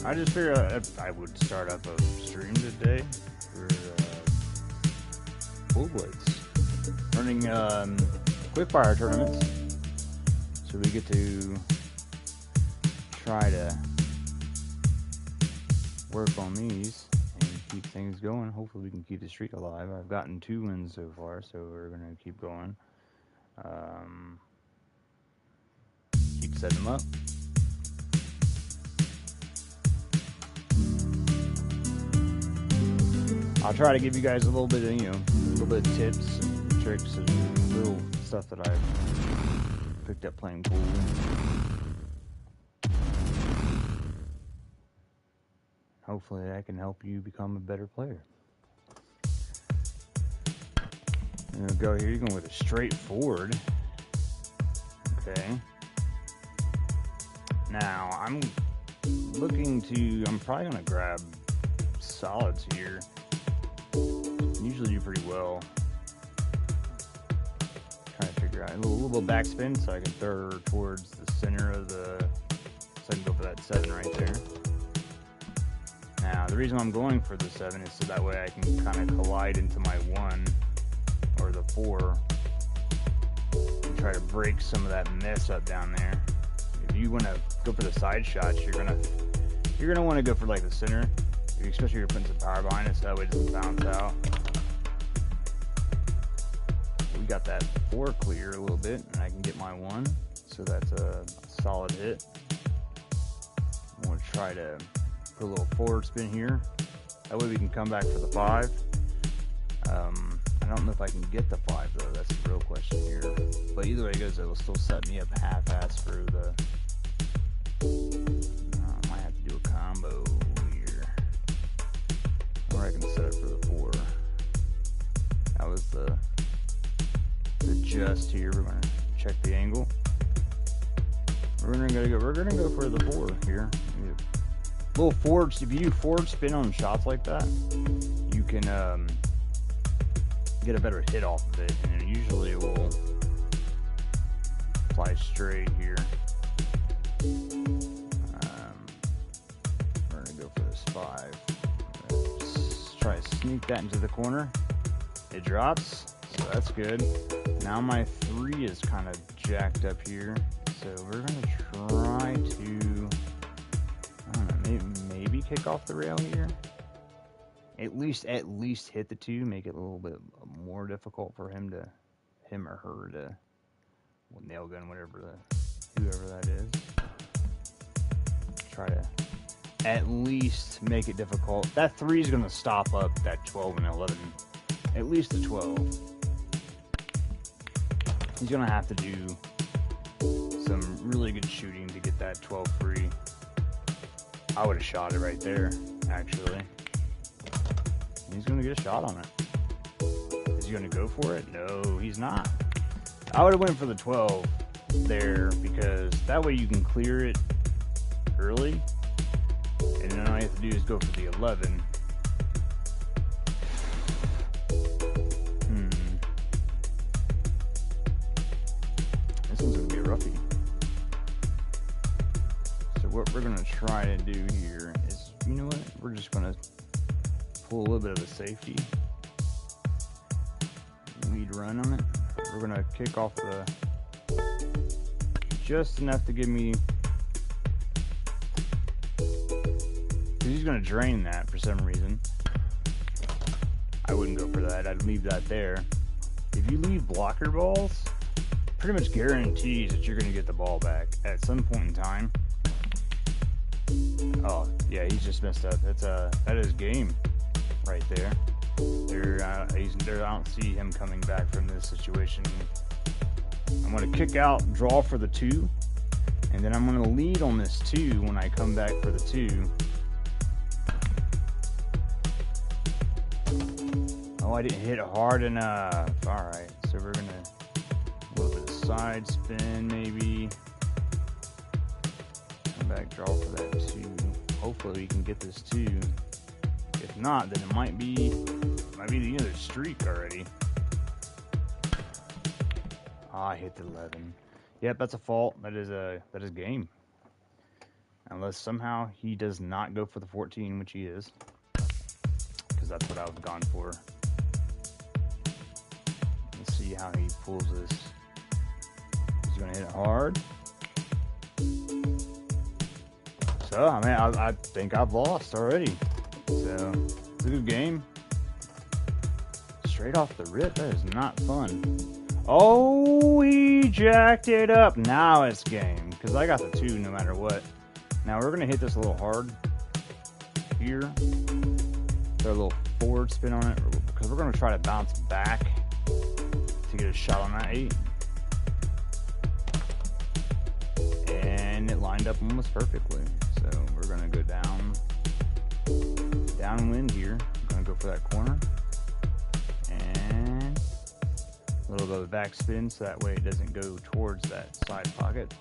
I just figured I would start up a stream today for Blitz. Running quickfire tournaments. So we get to try to work on these and keep things going. Hopefully we can keep the streak alive. I've gotten 2 wins so far, so we're going to keep going. Keep setting them up. I'll try to give you guys a little bit of, a little bit of tips and tricks and little stuff that I've picked up playing pool. Hopefully I can help you become a better player. You're gonna go here, you're going with a straightforward. Okay. Now I'm probably gonna grab solids here. Usually do pretty well. Trying to figure out a little backspin so I can throw her towards the center of so I can go for that 7 right there. Now the reason I'm going for the 7 is so that way I can kind of collide into my 1 or the 4 and try to break some of that mess up down there. If you want to go for the side shots, you're gonna want to go for like the center, especially if you're putting some power behind it, so that way it doesn't bounce out. We got that 4 clear a little bit, and I can get my 1, so that's a solid hit. I'm going to try to put a little forward spin here. That way we can come back for the 5. I don't know if I can get the 5 though. That's the real question here. But either way it goes, it will still set me up half-ass for the. I might have to do a combo here, or I can set it for the 4. That was the just here. We're gonna check the angle. We're gonna go for the 4 here. Little forward. If you do forward spin on shots like that, you can get a better hit off of it, and usually it will fly straight here. We're gonna go for this 5. Just try to sneak that into the corner. It drops, so that's good. Now my 3 is kind of jacked up here, so we're gonna try to, I don't know, maybe kick off the rail here. At least hit the 2, make it a little bit more difficult for him or her to nail gun whoever that is. Try to at least make it difficult. That 3 is going to stop up that 12 and 11. At least the 12. He's going to have to do some really good shooting to get that 12 free. I would have shot it right there, actually. He's going to get a shot on it. Is he going to go for it? No, he's not. I would have went for the 12 there, because that way you can clear it early, and then all you have to do is go for the 11. This one's going to be a roughie. So what we're going to try to do here is, you know what? We're just going to pull a little bit of a safety lead run on it. We're going to kick off just enough to give me, because he's going to drain that for some reason. I wouldn't go for that. I'd leave that there. If you leave blocker balls, pretty much guarantees that you're going to get the ball back at some point in time. Oh yeah, he's just messed up. That is game right there. I don't see him coming back from this situation. I'm going to kick out, draw for the 2, and then I'm going to lead on this 2 when I come back for the 2. Oh, I didn't hit it hard enough. Alright, so we're going to a little bit of side spin maybe. Come back, draw for that 2. Hopefully we can get this 2. If not, then it might be the end of the streak already. I hit the 11. Yep, that's a fault. That is game. Unless somehow he does not go for the 14, which he is. Because that's what I would have gone for. Let's see how he pulls this. He's going to hit it hard. So, I mean, I think I've lost already. So, it's a good game. Straight off the rip, that is not fun. Oh, he jacked it up. Now it's game. Because I got the 2 no matter what. Now we're going to hit this a little hard here. Throw a little forward spin on it. Because we're going to try to bounce back to get a shot on that 8. And it lined up almost perfectly. So we're going to go downwind here. I'm going to go for that corner. And a little bit of back spin so that way it doesn't go towards that side pocket.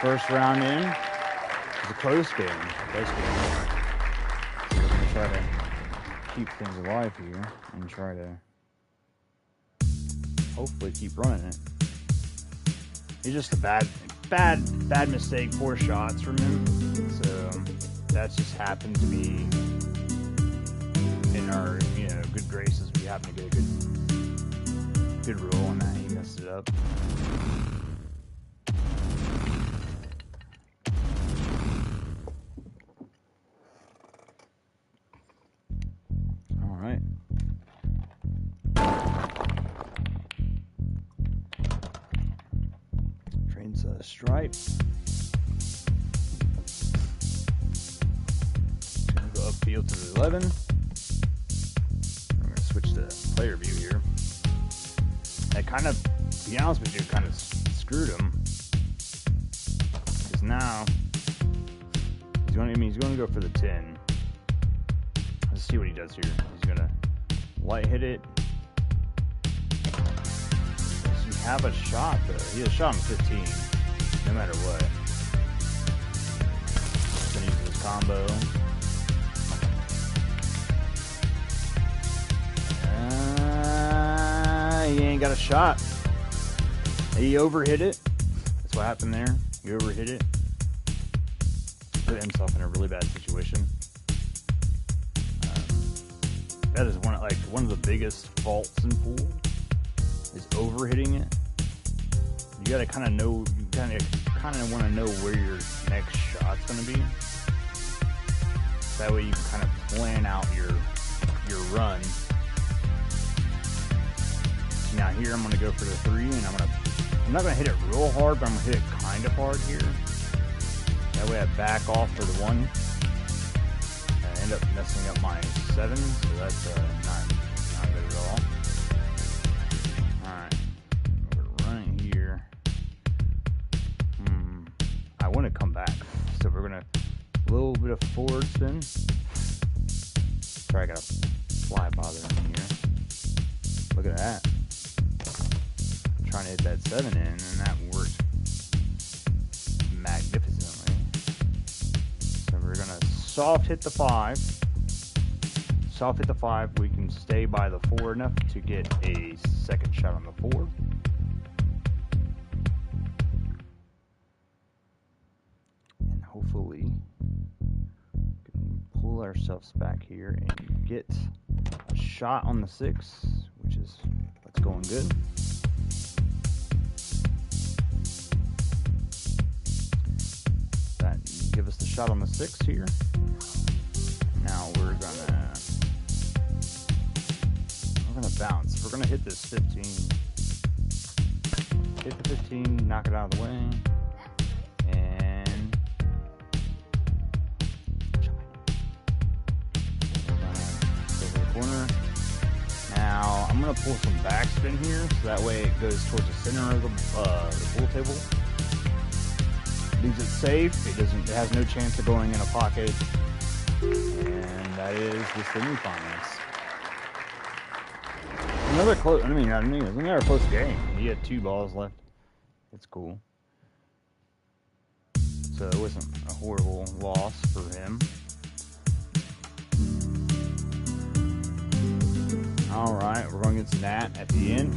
First round in. It's a close game. So we're going to try to keep things alive here and try to hopefully keep running it. It's just a bad mistake. 4 shots from him. So that's just happened to be in our good graces. We happen to get a good roll on that. He messed it up. All right. Trains a stripe. Gonna go upfield to the 11. I'm gonna switch to player view here. That kind of, to be honest with you, kind of screwed him. Because now he's going to go for the 10. Let's see what he does here. He's gonna light hit it. Does he have a shot though? He has a shot on 15, no matter what. He's gonna use his combo. He ain't got a shot. He overhit it. That's what happened there. He overhit it. Put himself in a really bad situation. That is one of the biggest faults in pool is overhitting it. You gotta kind of know. You kind of want to know where your next shot's gonna be. That way you can kind of plan out your run. Now here I'm going to go for the 3, and I'm not going to hit it real hard, but I'm going to hit it kind of hard here. That way I back off for the 1. And I end up messing up my 7, so that's not good at all. Alright, we're running here. I want to come back, so we're going to a little bit of forward spin. Probably got a fly bother in here. Look at that. Trying to hit that 7 in, and that worked magnificently. So we're gonna soft hit the 5. Soft hit the 5. We can stay by the 4 enough to get a second shot on the 4. And hopefully we can pull ourselves back here and get a shot on the 6, which is what's going good. Give us the shot on the 6 here. Now we're gonna bounce. We're gonna hit this 15. Hit the 15, knock it out of the way, and we're gonna go to the corner. Now I'm gonna pull some backspin here, so that way it goes towards the center of the pool table. Leaves it safe. It has no chance of going in a pocket, and that is the semifinals. Another close. It was another close game. He had 2 balls left. It's cool. So it wasn't a horrible loss for him. All right, we're going against Nat at the end.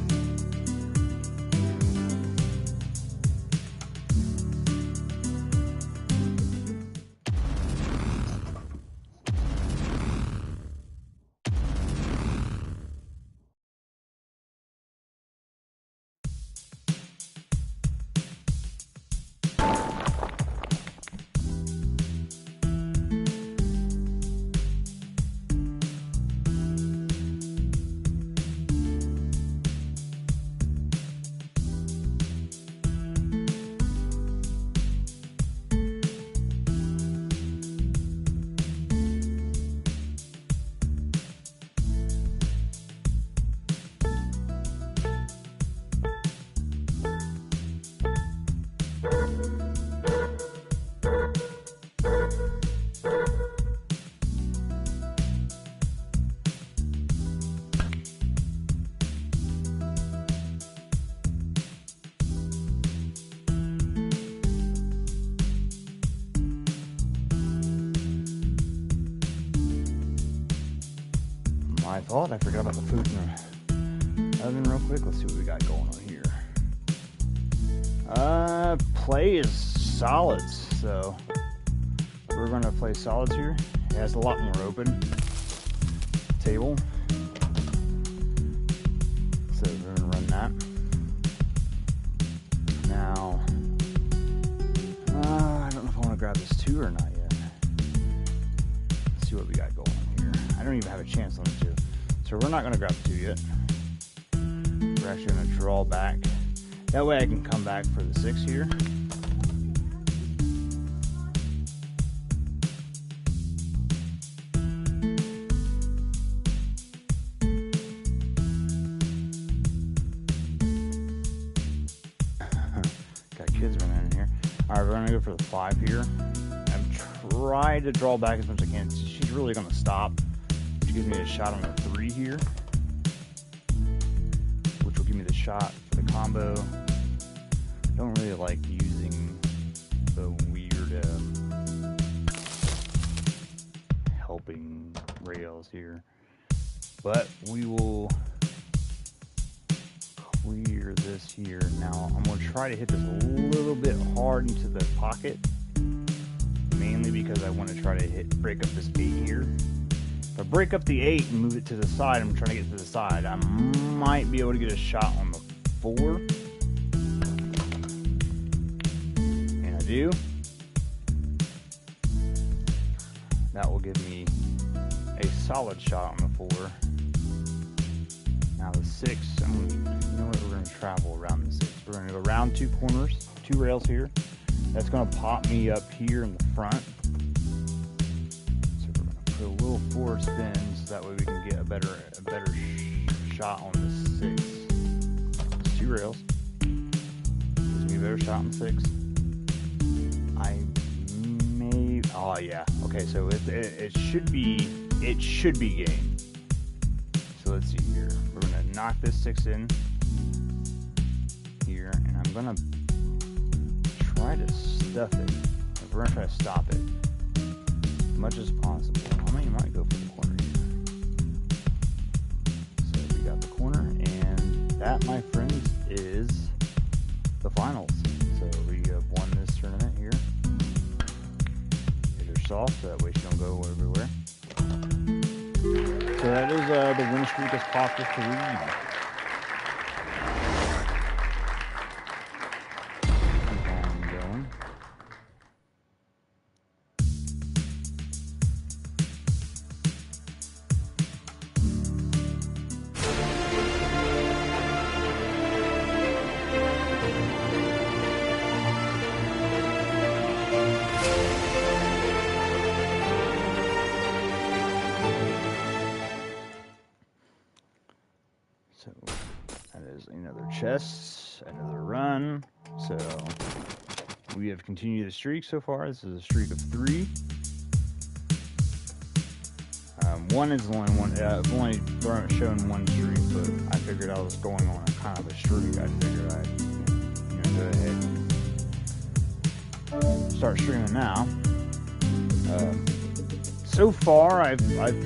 My fault, I forgot about the food in the oven real quick. Let's see what we got going on here. Play is solids, so we're gonna play solids here. It has a lot more open table, so we're gonna run that. Now, I don't know if I want to grab this 2 or not yet. Let's see what we got going on here. I don't even have a chance on the 2, so we're not gonna grab the 2 yet. We're actually gonna draw back. That way I can come back for the 6 here. Got kids running in here. Alright, we're gonna go for the 5 here. I'm trying to draw back as much as I can. She's really gonna stop, which gives me a shot on the 3 here, which will give me the shot for the combo. Don't really like using the weird helping rails here, but we will clear this here. Now I'm going to try to hit this a little bit hard into the pocket, mainly because I want to try to break up this 8 here. If I break up the 8 and move it to the side, I'm trying to get to the side, I might be able to get a shot on the 4. Do that will give me a solid shot on the 4. Now the 6, you know what, we're going to travel around the 6. We're going to go around 2 corners, 2 rails here. That's going to pop me up here in the front. So we're going to put a little forward spin so that way we can get a better shot on the 6. It's 2 rails. Gives me a better shot on the 6. Oh yeah. Okay, so it should be game. So let's see here. We're gonna knock this 6 in here, and I'm gonna try to stuff it. We're gonna try to stop it as much as possible. I might go for the corner here. So we got the corner, and that, my friends, is the finals. So we have won this tournament here. Soft, so that way she don't go everywhere. So that is the win streak has popped to 3. Keep on going. So that is another chest, another run. So we have continued the streak so far. This is a streak of 3. 1 is the only one. I've only shown 1 streak, but I figured I was going on a kind of a streak. I figured I'd go ahead and start streaming now. So far, I've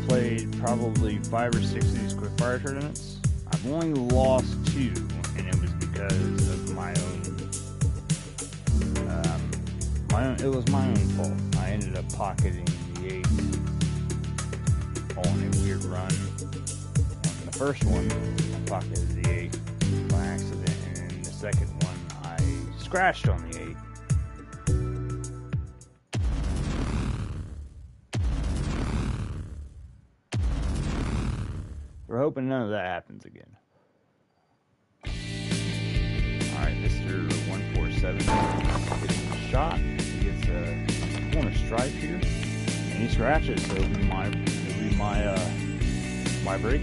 played probably 5 or 6 of these quickfire tournaments. I've only lost 2, and it was because of my own. It was my own fault. I ended up pocketing the 8 on a weird run. And the first one, I pocketed the 8 by accident, and the second one, I scratched on the 8. We're hoping none of that happens again. Alright, Mr. 147 gets a shot. He gets a corner stripe here. And he scratches, so it'll be my break.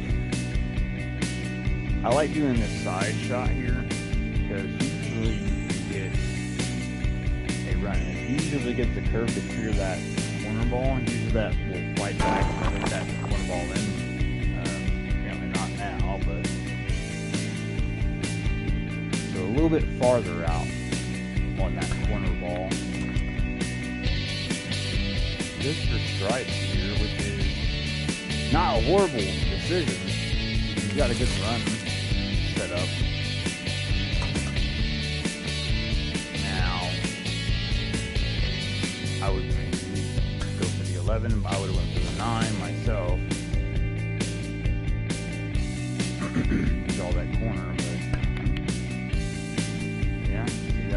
I like doing this side shot here because usually you get a run in. You usually get the curve to clear that corner ball, and usually that will fight back and put that corner ball in. Now, but so a little bit farther out on that corner ball. Just for stripes here, which is Not a horrible decision. He's got a good run set up. Now, I would go for the 11, but I would have went for the 9 myself. Draw that corner, but yeah, see,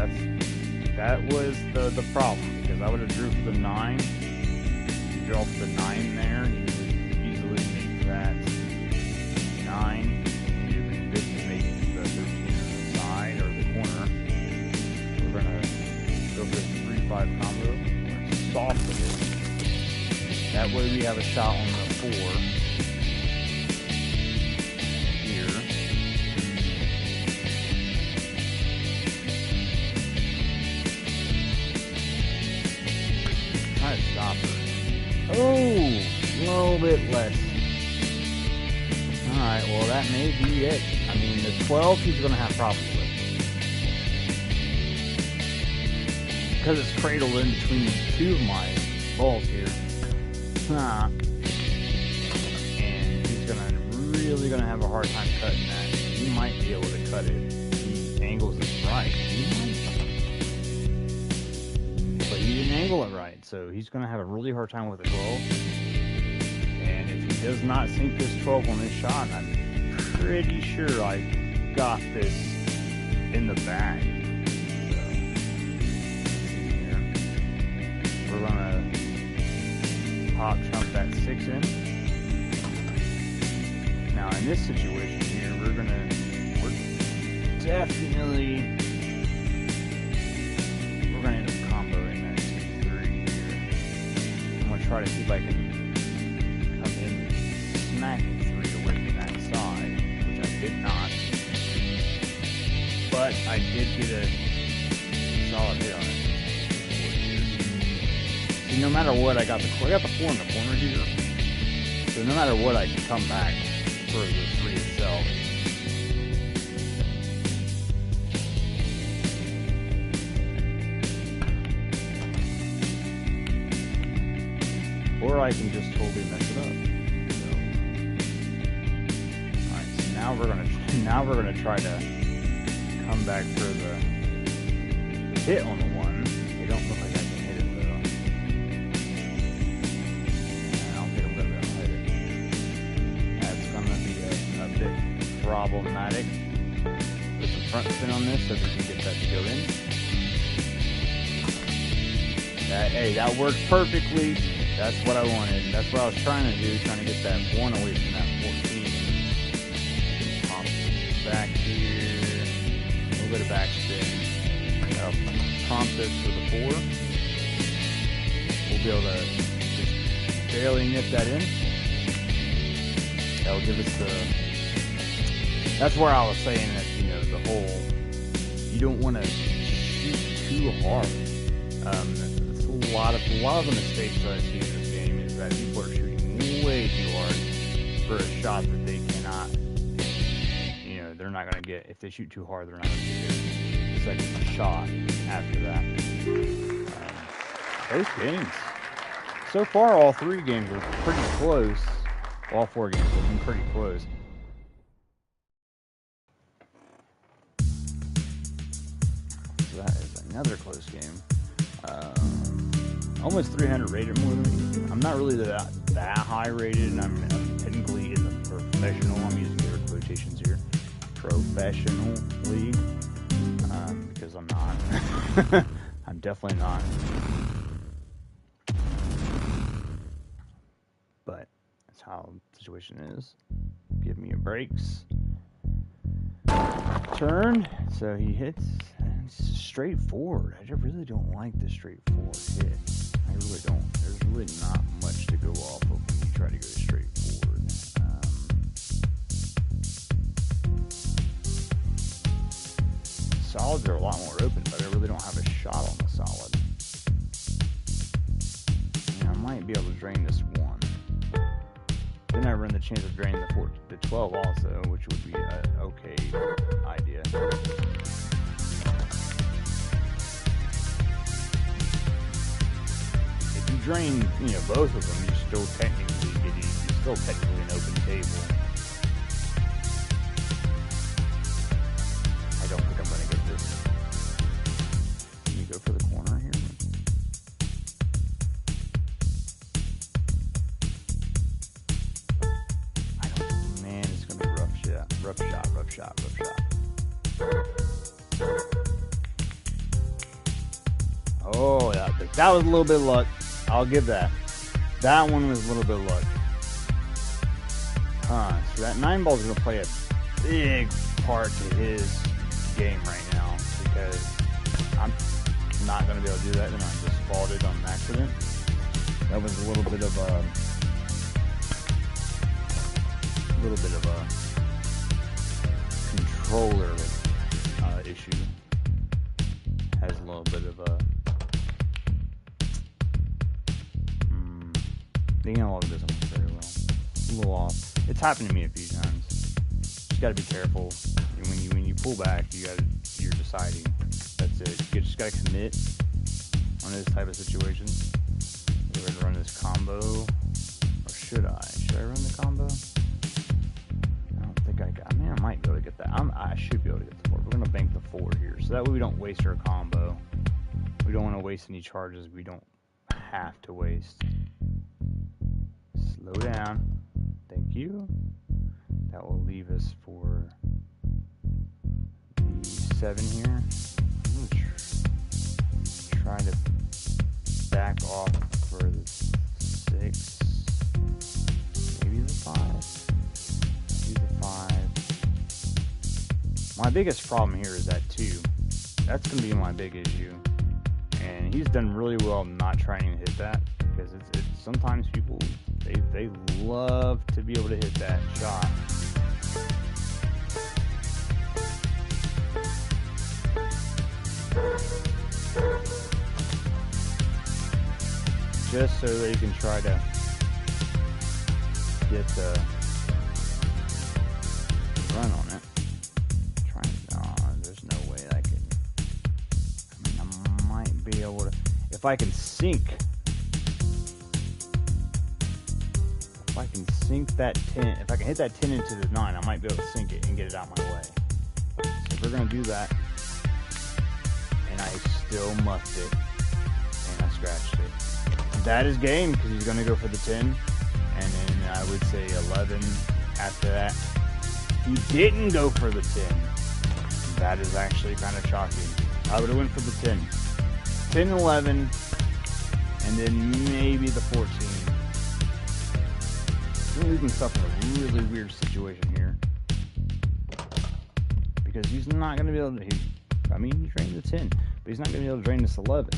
that was the problem, because I would have drew for the 9. You draw for the 9 there, you would easily make that 9. You're good to make the 13 on the side or the corner. We're gonna go for the 3-5 combo. We're gonna soften it. That way we have a shot on the 4. Stopper. Oh, a little bit less. Alright, well that may be it. I mean, the 12 he's going to have problems with. Because it's cradled in between 2 of my balls here. And he's really going to have a hard time cutting that. He might be able to cut it. He angles it right. He didn't angle it right, so he's going to have a really hard time with the 12. And if he does not sink this 12 on this shot, I'm pretty sure I got this in the bag. So, here. We're going to pop trump that 6 in. Now, in this situation here, we're definitely going to end up comboing that 2-3 here. I'm going to try to see if I can come in smack 3 away from that side, which I did not. But I did get a solid hit on it. See, no matter what, I got the 4 in the corner here. So no matter what, I can come back for the 3 itself. Or I can just totally mess it up. So, alright, so now we're gonna try to come back for the hit on the 1. They don't look like I can hit it though. I don't think I'm gonna be able to hit it. That's gonna be a bit problematic. Put some front spin on this so we can get that to go in. Hey, that worked perfectly. That's what I wanted. That's what I was trying to do, trying to get that 1 away from that 14. Pop back here. A little bit of backspin. That'll prompt us for the 4. We'll be able to just barely nip that in. That'll give us the... That's where I was saying that, you know, the whole... You don't want to shoot too hard. A lot of the mistakes that I see in this game is that people are shooting way too hard for a shot that they cannot, you know, they're not going to get. If they shoot too hard, they're not going to get a second shot after that. Those games. So far, all 3 games are pretty close. All 4 games have been pretty close. So that is another close game. Almost 300 rated more than me. I'm not really that high rated, and I'm technically in the professional, I'm using air quotations here, professional league, because I'm not. I'm definitely not. But that's how the situation is. Give me a brakes. Turn, so he hits, and it's straightforward. I really don't like the straightforward hit. I really don't. There's really not much to go off of when you try to go straight forward. Solids are a lot more open, but I really don't have a shot on the solid. And I might be able to drain this 1. Then I run the chance of draining the 12 also, which would be an okay idea. If you drain, you know, both of them, you still technically get easy still technically an open table. I don't think I'm going to get this. Let me go for the corner here. Man, it's going to be a rough shot. Rough shot. Oh, yeah, that was a little bit of luck. I'll give that. That one was a little bit of luck. So that 9 ball is going to play a big part to his game right now, because I'm not going to be able to do that, and I just faulted on accident. That was a little bit of a controller issue. Has a little bit of a the analog doesn't work very well. A little off. It's happened to me a few times. Just gotta be careful. And when you pull back, you're deciding. That's it. You just gotta commit on this type of situation. We're gonna run this combo, or should I? Should I run the combo? I don't think I mean, I might be able to get that. I should be able to get the 4. We're gonna bank the 4 here, so that way we don't waste our combo. We don't want to waste any charges we don't have to waste. Slow down. Thank you. That will leave us for the 7 here. I'm going to try to back off for the 6. Maybe the 5. Do the 5. My biggest problem here is that 2. That's going to be my big issue. And he's done really well not trying to hit that, because it's sometimes people they love to be able to hit that shot. Just so they can try to get the run on it. There's no way I can. I mean, I might be able to, if I can sink. If I can sink that 10, if I can hit that 10 into the 9, I might be able to sink it and get it out my way. So we're going to do that. And I still muffed it. And I scratched it. That is game, because he's going to go for the 10. And then I would say 11 after that. He didn't go for the 10. That is actually kind of shocking. I would have went for the 10. 10, 11, and then maybe the 14. We're leaving stuff in a really weird situation here, because he's not going to be able to. He drained the 10, but he's not going to be able to drain this 11.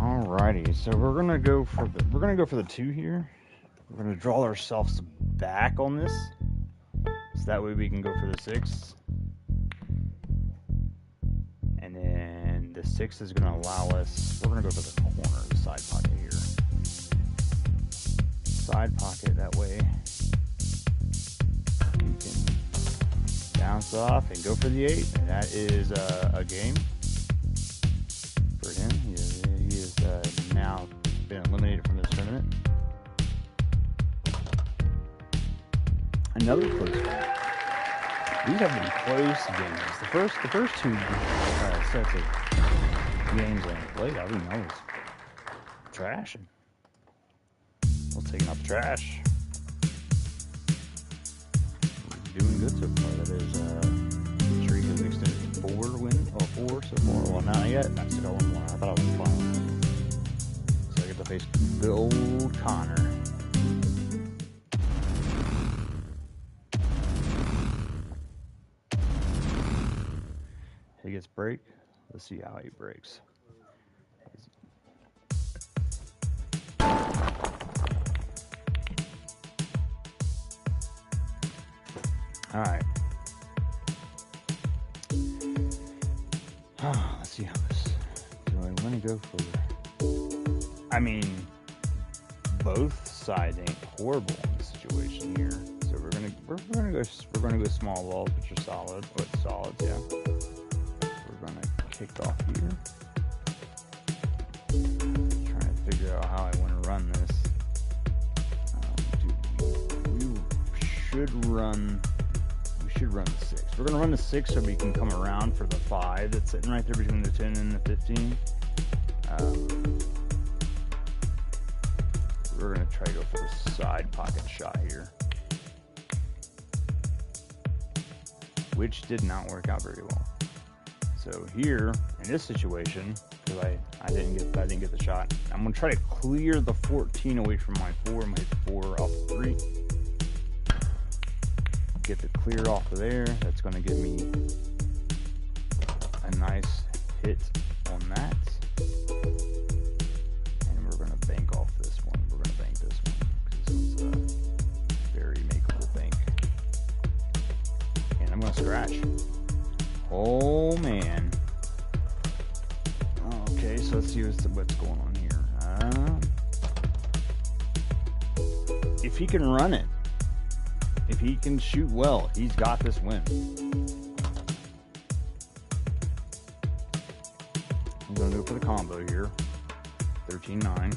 Alrighty, so we're gonna go for the 2 here. We're gonna draw ourselves back on this, so that way we can go for the 6. And then the 6 is gonna allow us. We're gonna go for the corner, the side pocket here. Side pocket, that way we can bounce off and go for the 8. And that is a game for him. He is now been eliminated from this tournament. Another close one. These have been close games. The first 2 sets of games I played, I was trashing. Well, taking out the trash. We're doing good so far. That is streak has extended to 4 wins, or 4 so far. Well, not yet. I still got 1 more. I thought I was fine. So I get to face the old Connor. He gets break. Let's see how he breaks. All right. Let's see how gonna go for. I mean, both sides ain't horrible in this situation here. So we're gonna go small balls, which are solid. But solids, yeah. We're gonna kick off here. Trying to figure out how I want to run this. We should run the 6. We're gonna run the 6 so we can come around for the 5 that's sitting right there between the 10 and the 15. We're gonna try to go for the side pocket shot here, which did not work out very well. So here in this situation, because I didn't get the shot, I'm gonna try to clear the 14 away from my 4. I'm gonna hit 4 off the 3. Get the clear off of there. That's gonna give me a nice hit on that. And we're gonna bank off this one. We're gonna bank this one because this one's a very makeable bank. And I'm gonna scratch. Oh man. Okay, so let's see what's going on here. If he can run it, if he can shoot well, he's got this win. I'm gonna go for the combo here. 13-9.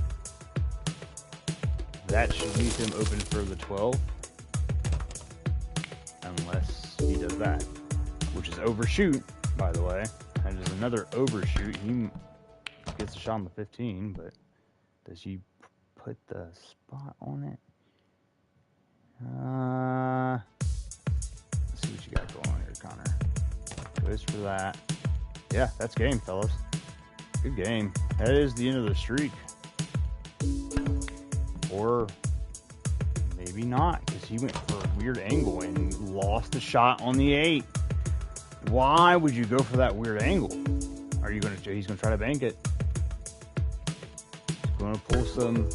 That should leave him open for the 12. Unless he does that. Which is overshoot, by the way. That is another overshoot. He gets a shot on the 15, but does he put the spot on it? Let's see what you got going on here, Connor. Goes for that. Yeah, that's game, fellas. Good game. That is the end of the streak. Or maybe not, because he went for a weird angle and lost the shot on the 8. Why would you go for that weird angle? Are you gonna? He's gonna try to bank it. He's gonna pull some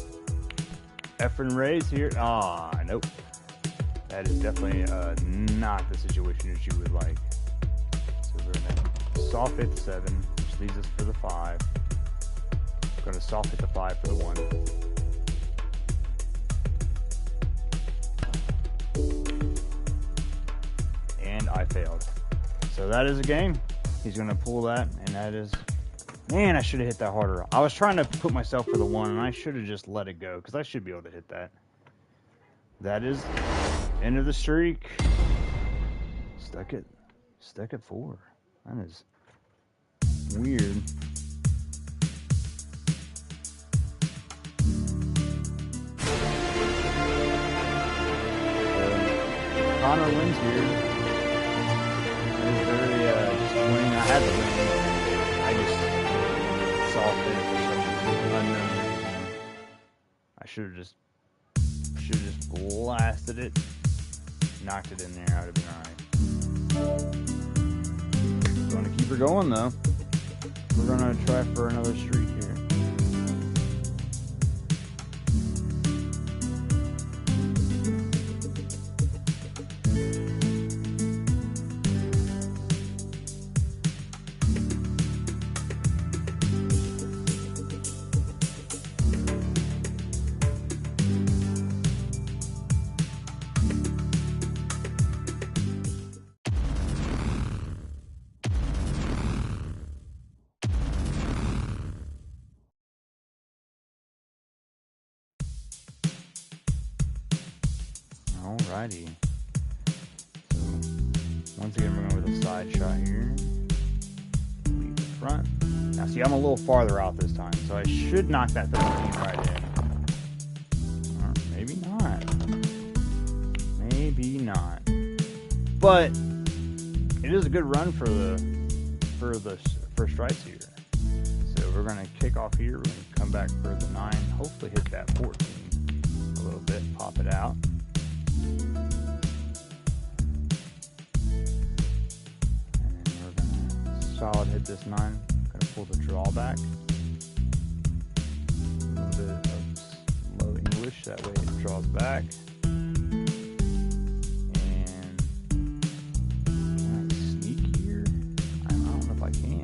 effing raise here. Ah, nope. That is definitely not the situation that you would like. So we're gonna soft hit the 7, which leaves us for the 5. We're gonna soft hit the 5 for the 1. And I failed. So that is a game. He's going to pull that, and that is... Man, I should have hit that harder. I was trying to put myself for the 1, and I should have just let it go, because I should be able to hit that. That is end of the streak. Stuck at 4. That is weird. Connor wins here. It was very disappointing. I had to win. I just soft it for some unknown reason. I should have just blasted it, knocked it in there. I would have been alright. Going to keep her going though. We're going to try for another streak here. Alrighty. So, once again, we're going with a side shot here. Leave the front. Now, see, I'm a little farther out this time, so I should knock that 13 right in. Or maybe not. Maybe not. But it is a good run for the first strikes here. So we're going to kick off here. We're going to come back for the 9. Hopefully hit that 14 a little bit. Pop it out. Solid hit this 9. Gonna pull the drawback. A little bit of slow English, that way it draws back. And can I sneak here? I don't know if I can.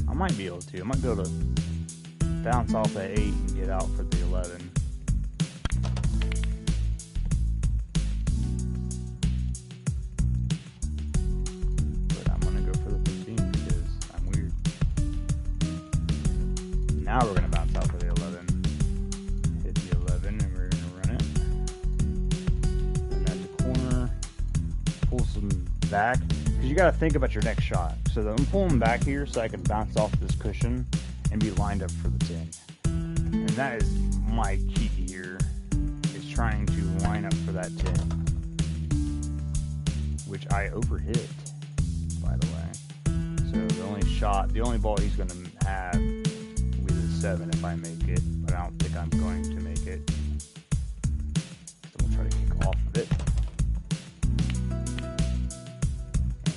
I'm might be able to. I might be able to bounce off that 8 and get out for the 11. But I'm going to go for the 15 because I'm weird. Now we're going to bounce out for the 11. Hit the 11 and we're going to run it. And at the corner, pull some back. Because you got to think about your next shot. So I'm pulling back here so I can bounce off this cushion and be lined up for the 10. And that is my key here, is trying to line up for that 10. Which I overhit, by the way. So the only ball he's going to have will be the 7 if I make it. But I don't think I'm going to make it. So we'll try to kick off of it.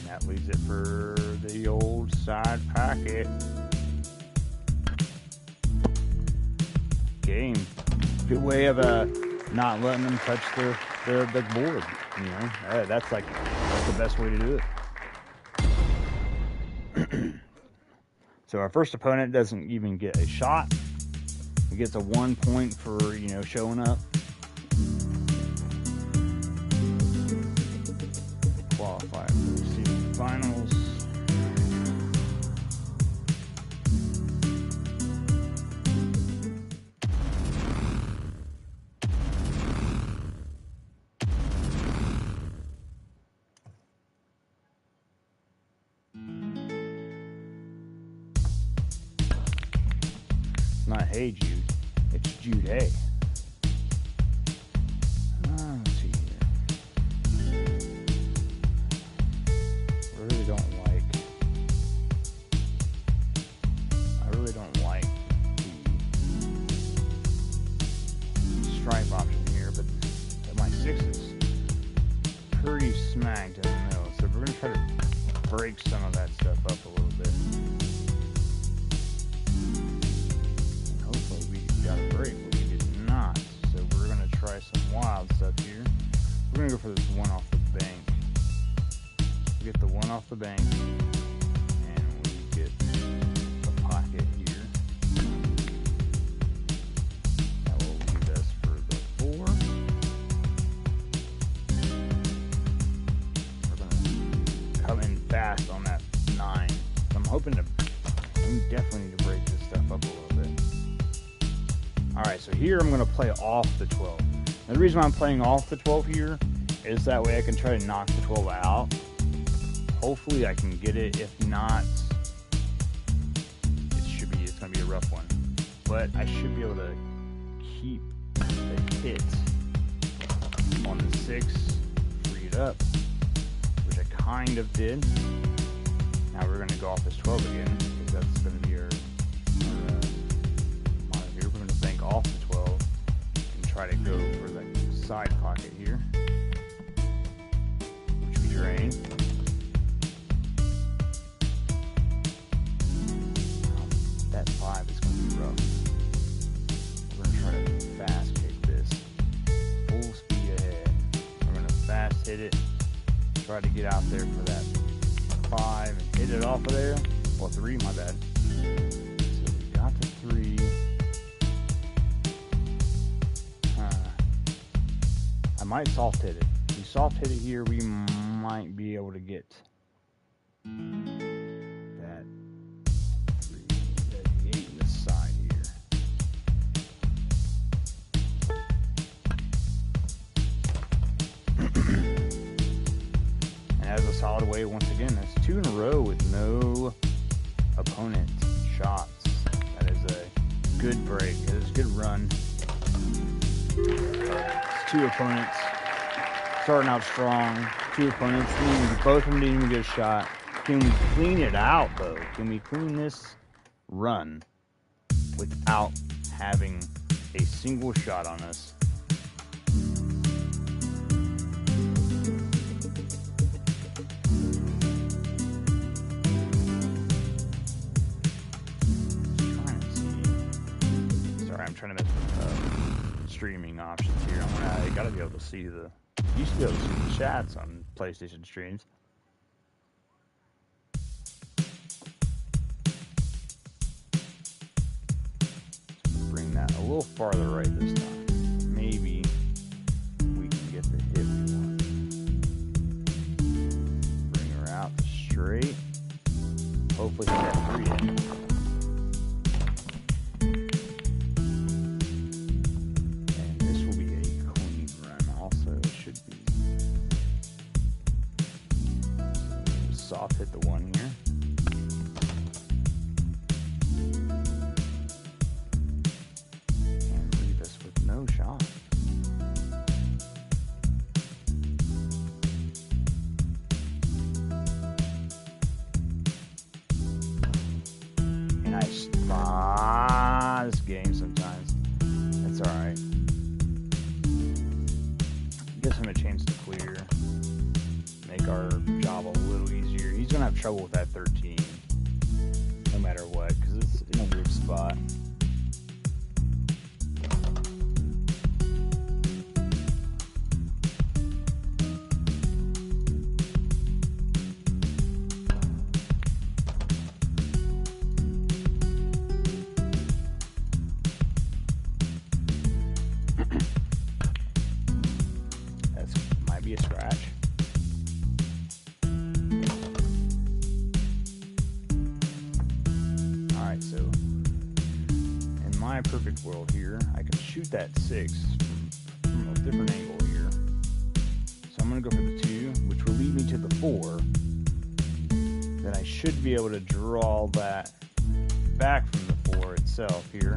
That leaves it for the old side pocket. Game. Good way of not letting them touch the board. You know, that's the best way to do it. So our first opponent doesn't even get a shot. He gets a 1 point for, you know, showing up. Qualify for the season finals. It's not Hey Jude, it's Jude Hey. Let's see here. I really don't like the stripe option here, but my 6 is pretty smacked in the middle, so we're going to try to break some of that stuff up a little bit. And hopefully we got a break, but we did not. So we're going to try some wild stuff here. We're going to go for this 1 off the bank. We get the 1 off the bank, and we get the pocket here. That will leave us for the 4. We're going to come in fast on that 9. So I'm hoping we definitely need to break this stuff up a little bit. Alright, so here I'm going to play off the 12. And the reason why I'm playing off the 12 here is that way I can try to knock the 12 out. Hopefully I can get it. If not, it's going to be a rough one. But I should be able to keep the hit on the 6, free it up, which I kind of did. Now we're going to go off this 12 again, because that's going to be our monitor here. We're going to bank off the 12 and try to go for the side pocket here, which we drain. That 5 is going to be rough. We're going to try to fast kick this. Full speed ahead. We're going to fast hit it. Try to get out there for that 5 and hit it off of there. Well, 3, my bad. So we got the 3. I might soft hit it. If we soft hit it here, we might be able to get that 3, that 8 in this side here. And as a solid way, once again, that's 2 in a row with no opponent shots. That is a good break. It is a good run. It's 2 opponents starting out strong. 2 opponents, both of them didn't even get a shot. Can we clean it out, though? Can we clean this run without having a single shot on us? I'm trying to mess with streaming options here. I gotta be able to see the. Used to be able to see the chats on PlayStation streams. that a little farther right this time. Maybe we can get the hit we want. Bring her out straight. Hopefully hit that 3 in. And this will be a clean run also. It should be. So soft hit the 1 here. No shot. And this game sometimes. That's alright. Gives him a chance to clear. Make our job a little easier. He's gonna have trouble with that 13. No matter what, because it's in a weird spot. Be a scratch. Alright, so in my perfect world here, I can shoot that 6 from a different angle here. So I'm going to go for the 2, which will lead me to the 4. Then I should be able to draw that back from the 4 itself here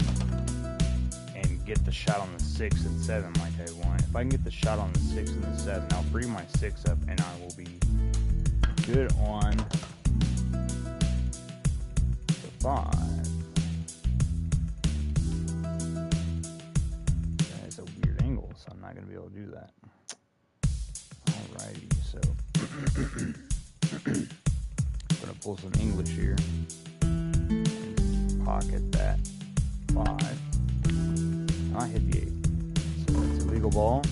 and get the shot on the 6 and 7 like I want. If I can get the shot on the 6 and the 7, I'll bring my 6 up and I will be good on the 5. That is a weird angle, so I'm not going to be able to do that. Alrighty, so I'm going to pull some English here. Pocket that 5. I hit the 8. So that's a legal ball.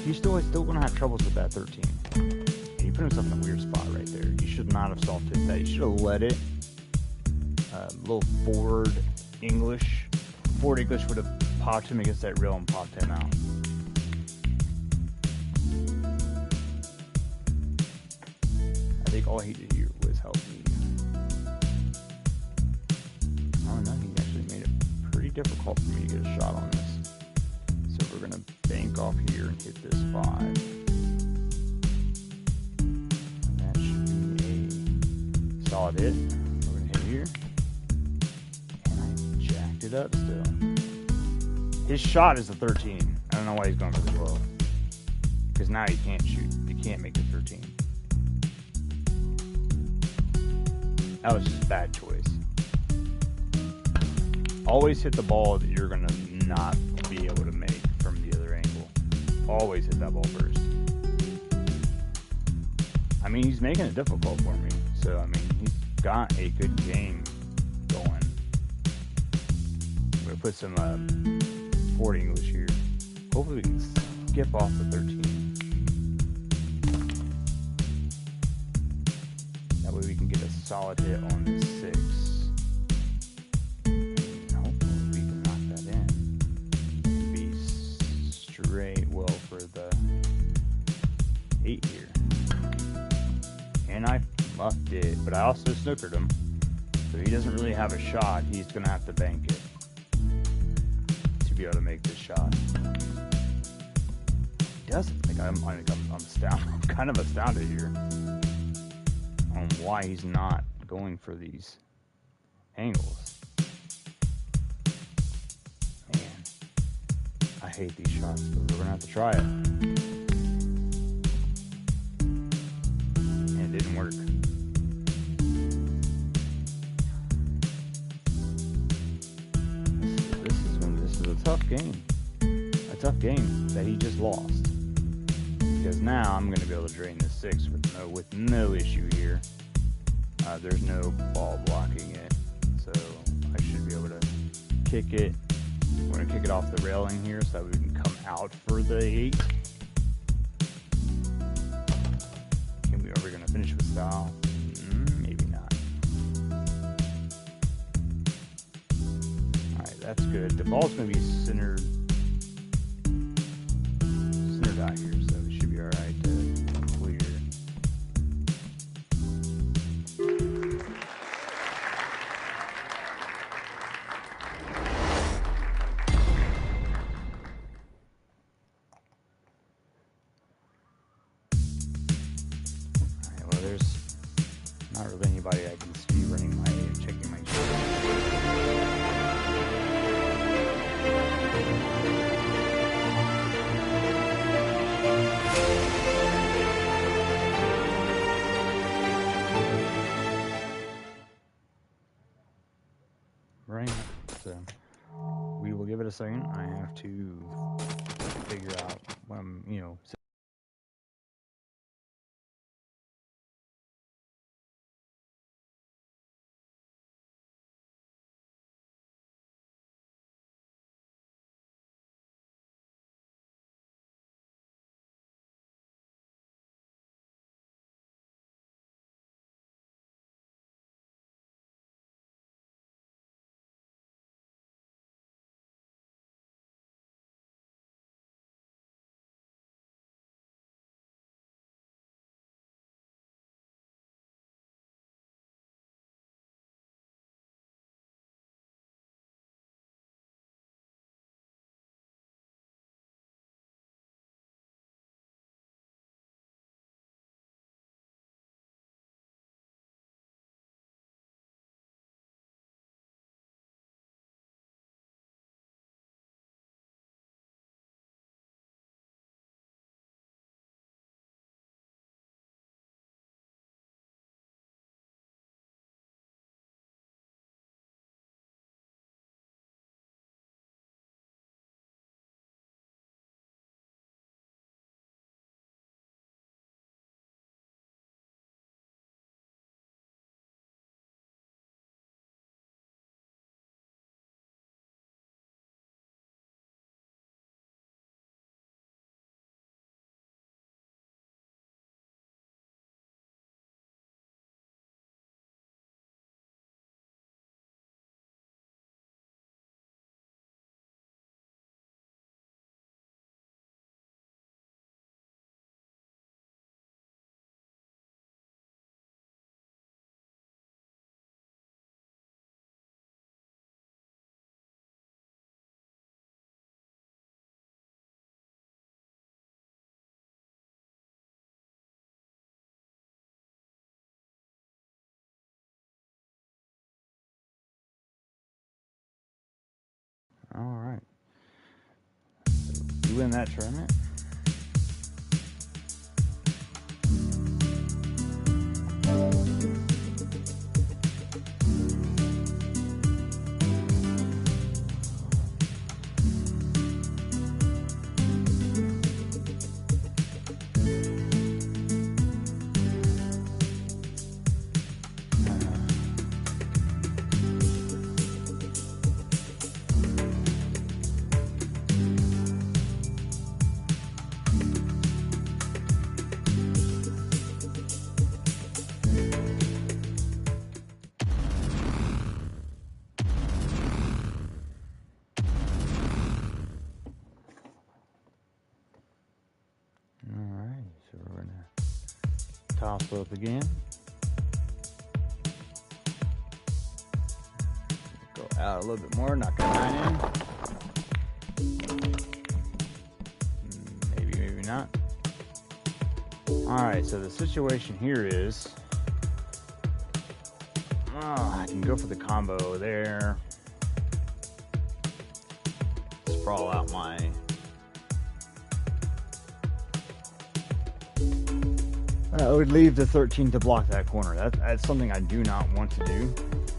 He's still going to have troubles with that 13. And he put himself in a weird spot right there. You should not have soft hit that. You should have let it. Little forward English. Forward English would have popped him against that rail and popped him out. I think all he did here was help me. Oh no, he actually made it pretty difficult for me to get a shot on this. So we're going to bank off here and hit this 5. And that should be a solid hit. We're going to hit here. And I jacked it up still. His shot is the 13. I don't know why he's going for the 12. Because now he can't shoot. He can't make the 13. That was just a bad choice. Always hit the ball that you're going to not be able to make from the other angle. Always hit that ball first. I mean, he's making it difficult for me. So, I mean, he's got a good game going. I'm going to put some forward English here. Hopefully we can skip off the 13. That way we can get a solid hit on this 6. Well for the 8 here. And I muffed it, but I also snookered him. So he doesn't really have a shot. He's going to have to bank it to be able to make this shot. He doesn't. Like, I'm astounded. I'm kind of astounded here on why he's not going for these angles. I hate these shots, but we're gonna have to try it. And it didn't work. This is a tough game. A tough game that he just lost. Because now I'm gonna be able to drain this 6 with no issue here. There's no ball blocking it, so I should be able to kick it. We're going to kick it off the railing here so that we can come out for the 8. Are we going to finish with style? Maybe not. ball's going to be centered out here, so it should be alright to clear. Alright, well, there's not really anybody I can see running checking my right, so we will give it a second. I have to figure out what I'm, alright. You win that tournament. So we're going to toss both again. Go out a little bit more, knock that 9 in. Maybe, maybe not. Alright, so the situation here is, I can go for the combo there. Sprawl out my I would leave the 13 to block that corner. That's something I do not want to do.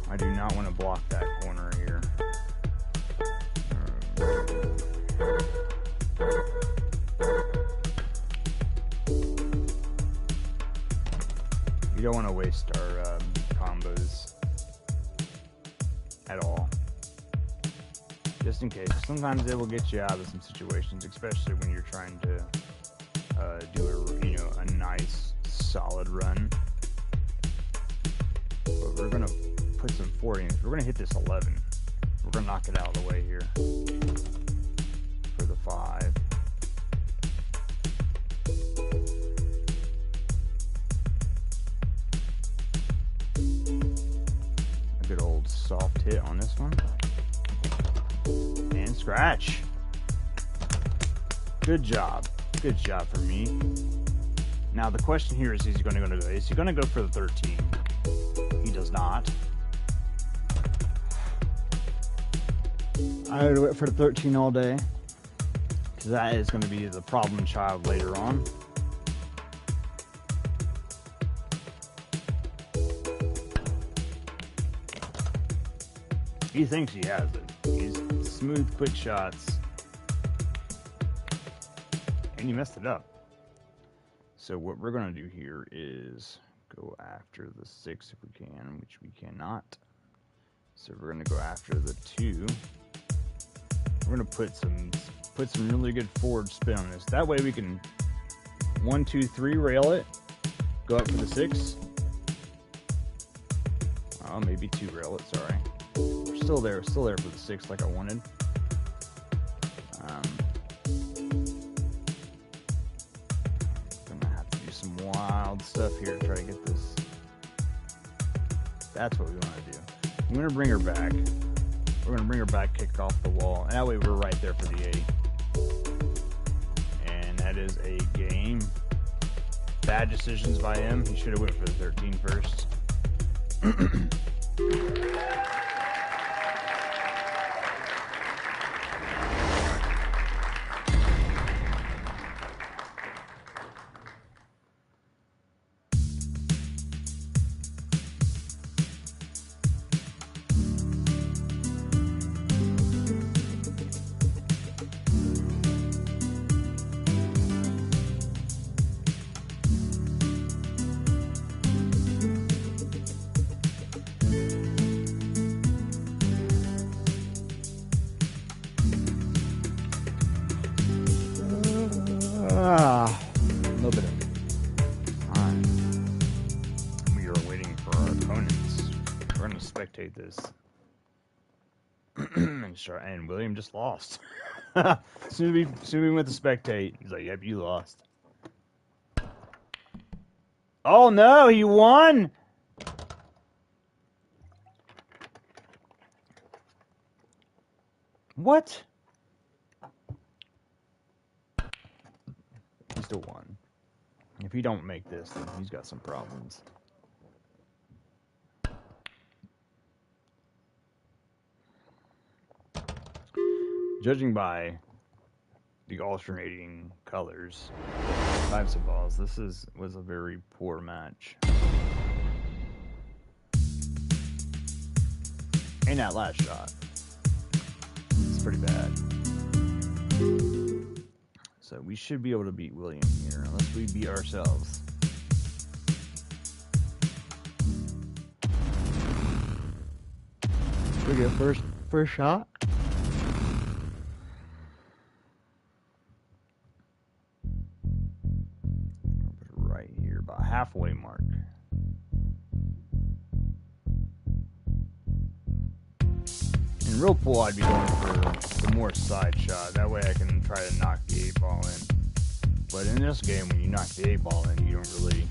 I do not want to block that corner here. You don't want to waste our combos at all. Just in case. Sometimes it will get you out of some situations, especially when you're trying to do a nice solid run. But we're gonna put some 40 in. We're gonna hit this 11. We're gonna knock it out of the way here for the 5. A good old soft hit on this one. And scratch. Good job. Good job for me. Now the question here is he going to go for the 13? He does not. I would wait for the 13 all day, because that is going to be the problem child later on. He thinks he has it. He's smooth, quick shots. And you messed it up. So what we're going to do here is go after the 6 if we can, which we cannot. So we're going to go after the 2. We're going to put some really good forward spin on this. That way we can 1, 2, 3 rail it, go up for the 6. Oh, maybe 2 rail it, sorry. We're still there for the 6 like I wanted. Gonna have to do some wild stuff here to try to get this. That's what we want to do. I'm gonna bring her back. We're gonna bring her back, kick her off the wall, and that way we're right there for the 8. And that is a game. Bad decisions by him. He should have went for the 13 first. A little bit of time. We are waiting for our opponents. We're going to spectate this. And William just lost. soon we went to spectate. He's like, yep, you lost. Oh no, he won! What? He still won. If he don't make this, then he's got some problems. Judging by the alternating colors, types of balls, this was a very poor match. And that last shot, it's pretty bad. So we should be able to beat William here, unless we beat ourselves. We get first shot. Put it right here, about halfway mark. In real pool, I'd be going for the more side shot. That way I can try to knock the 8 ball in. But in this game, when you knock the 8 ball in, you don't really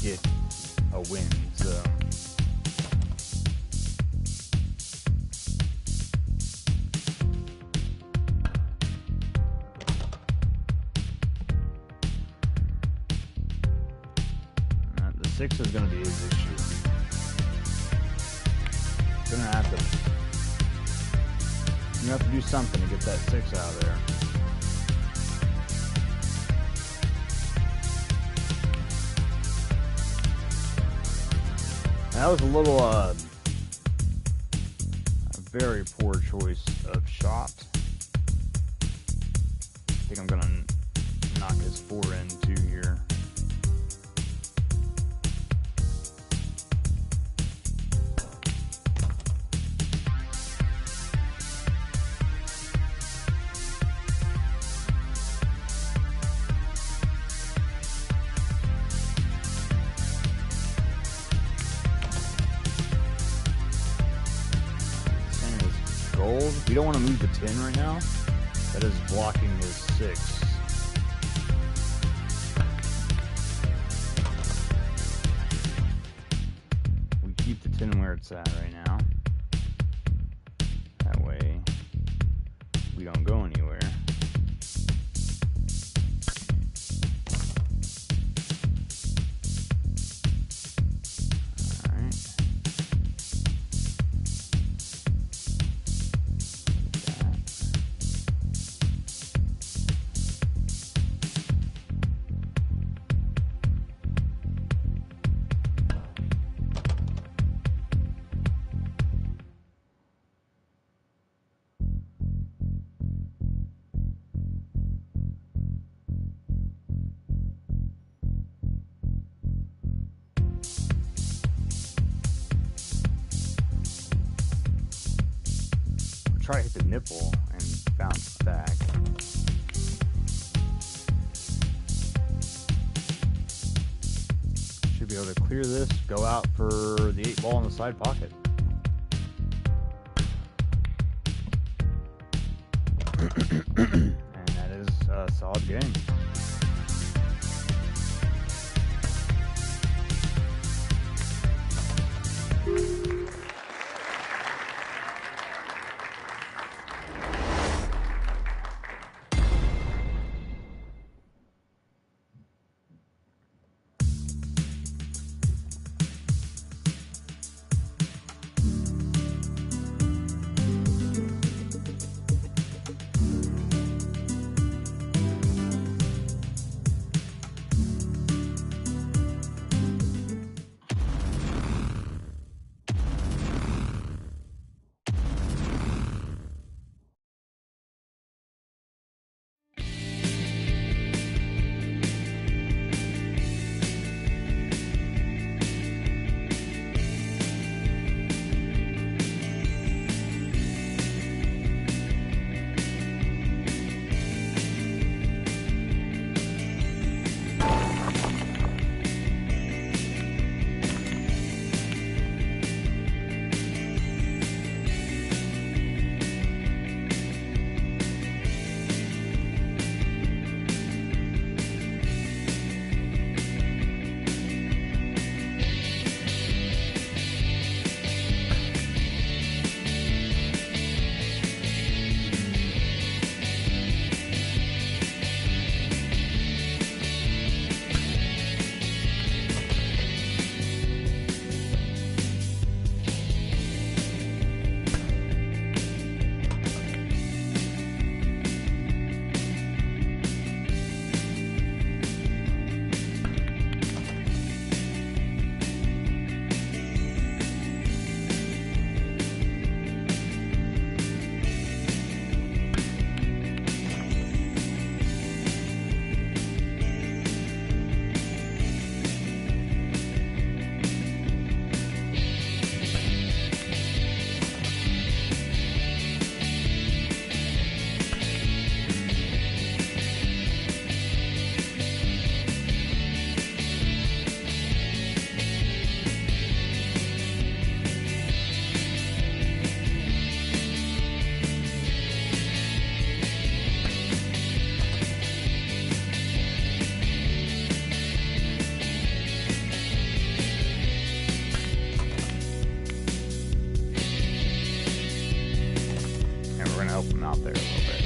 get a win. So the 6 is going to be his issue. Gonna have to do something to get that 6 out of there. That was a little, a very poor choice of shot. I think I'm gonna knock his 4 in too here. controlled. We don't want to move the 10 right now. That is blocking his 6. We keep the 10 where it's at right now. That way we don't go anywhere. Try to hit the nipple and bounce back. Should be able to clear this, go out for the 8 ball in the side pocket. And that is a solid game. Help him out there a little bit.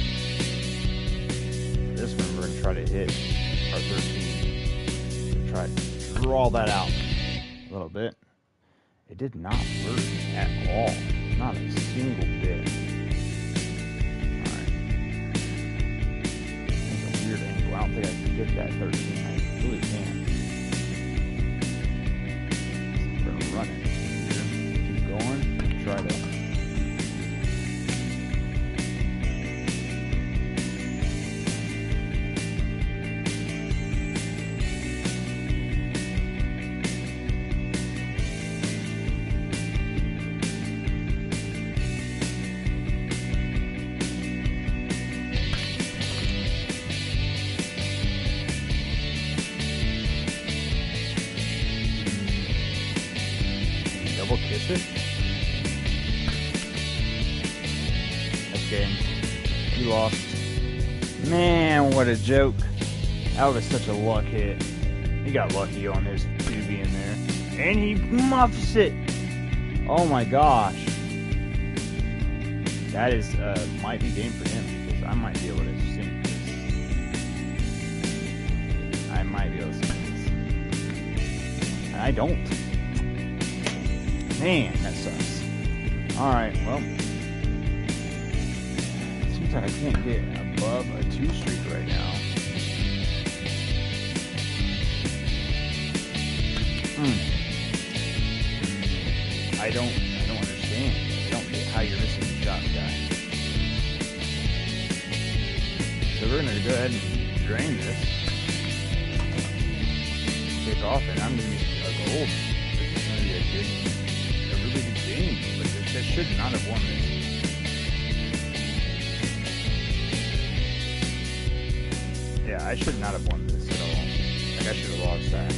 This one we're going to try to hit our 13. Try to draw that out a little bit. It did not work at all. Not a single bit. Alright. That's a weird angle. I don't think I can get that 13. I really can't. We're going to run it here. Keep going. Try to. Double kiss it. game. He lost. Man, what a joke. That was such a luck hit. He got lucky on his 2 being there. And he muffs it. Oh my gosh. That is, might be game for him. Because I might be able to sink this. I might be able to sink this. And I don't. Man, that sucks. Alright, well. It seems like I can't get above a 2 streak right now. I don't understand. I don't get how you're missing the shot, guy. So we're gonna go ahead and drain this. Kick off, and I'm gonna be a gold. This is gonna be a really good game, but this should not have won this. Yeah, I should not have won this at all. Like, I should have lost that.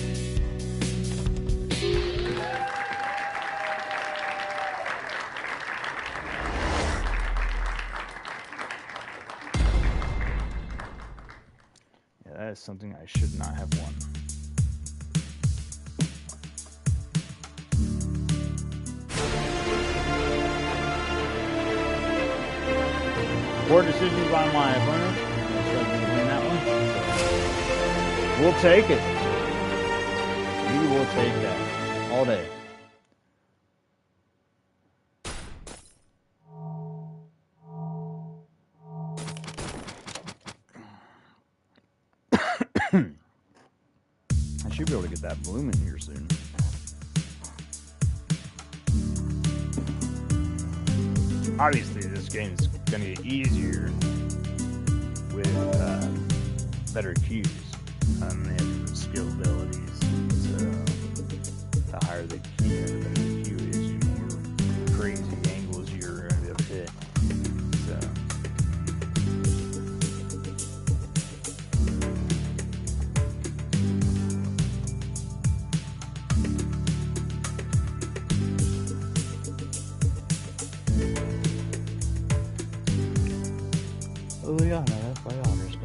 Yeah, that is something I should not have won. Poor decisions by my opponent. Looks like we win that one. We'll take it. We will take that all day. I should be able to get that bloom in here soon. Obviously, this game is going to get easier with better cues. They have skill abilities. So, the higher the cue, the better the cue is, the more crazy angles you're going to be able to hit. So, oh yeah, no, that's why I understand.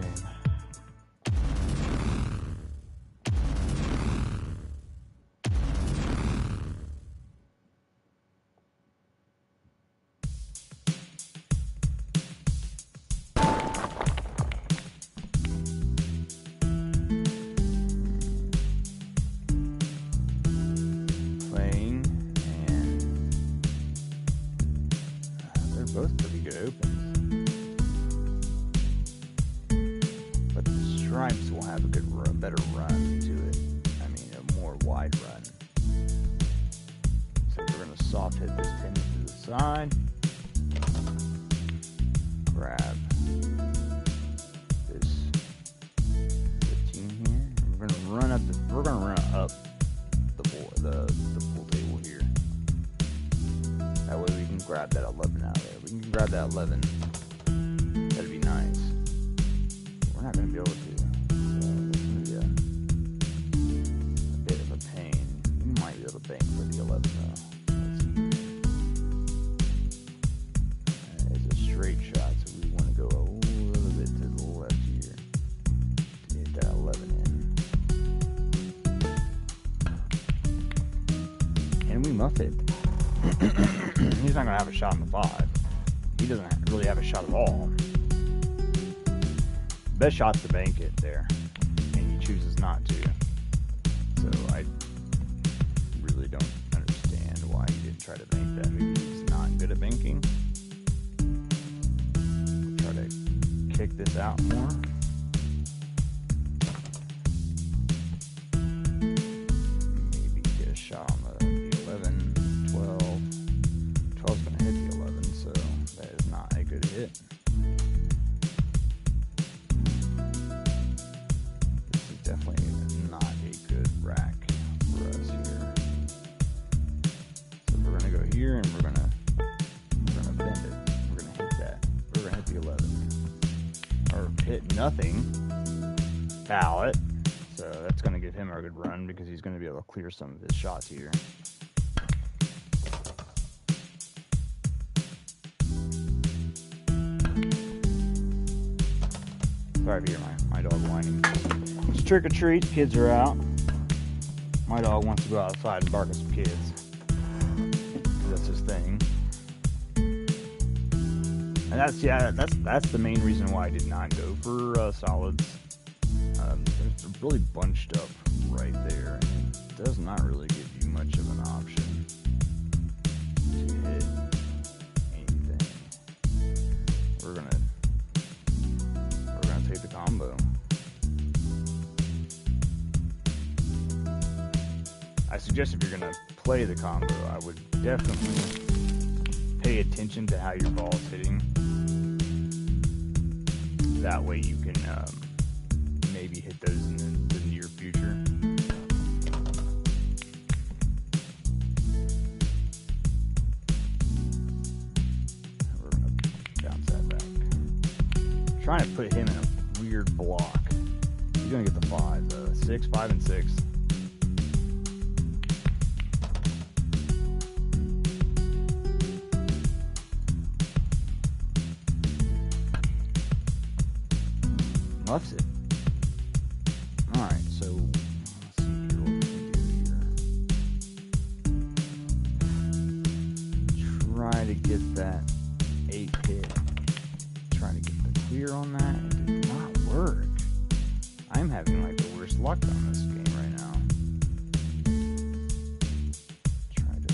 Playing, and they're both pretty good opens. Stripes will have a good run, better run to it. I mean, a more wide run. So we're going to soft hit this 10 to the side. Grab this 15 here. And we're going to run up the pool table here. That way we can grab that 11 out of there. We can grab that 11. That'd be nice. We're not going to be able to. Bank for the 11 though. It's a straight shot, so we want to go a little bit to the left here to get that 11 in. And we muff it. He's not going to have a shot in the 5. He doesn't really have a shot at all. Best shot's to bank it there, and he chooses not to. So I really don't understand why he didn't try to bank that. Maybe he's not good at banking. Try to kick this out more. Maybe get a shot on the 11, 12. 12's going to hit the 11, so that is not a good hit. This is definitely not a good rack for us here. So we're gonna go here and we're gonna bend it. We're gonna hit that. We're gonna hit the 11. Or hit nothing. Ballot. So that's gonna give him a good run because he's gonna be able to clear some of his shots here. Sorry if you hear my dog whining. It's trick or treat. Kids are out. My dog wants to go outside and bark at some kids. That's his thing. And that's the main reason why I did not go for solids. There's really bunched up right there. It does not really give you much of an option to hit anything. We're gonna take the combo. I suggest if you're gonna play the combo, I would definitely pay attention to how your ball's hitting. That way you can maybe hit those in the near future. We're gonna bounce that back. Trying to put him in a weird block. He's gonna get the 5, 6, 5, and 6. Muffs it. Alright, so let's see here what we can do here. Try to get that 8 hit. Try to get the clear on that. It did not work. I'm having like the worst luck on this game right now. Try to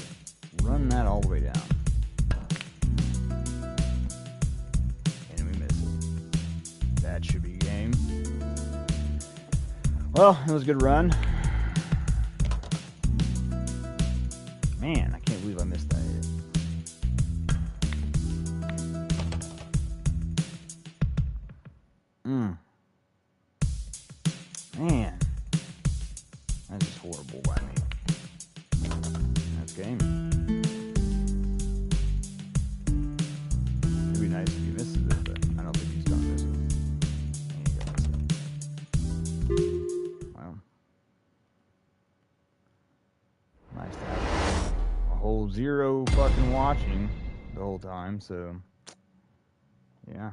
run that all the way down. And we miss it. That should be game. Well, it was a good run. Man, I can't believe I missed that hit. Man, that's just horrible by me. That's game. It'd be nice if he misses it, but I don't think he's gonna miss it. Well, nice to have a whole 0 fucking watching the whole time, so yeah.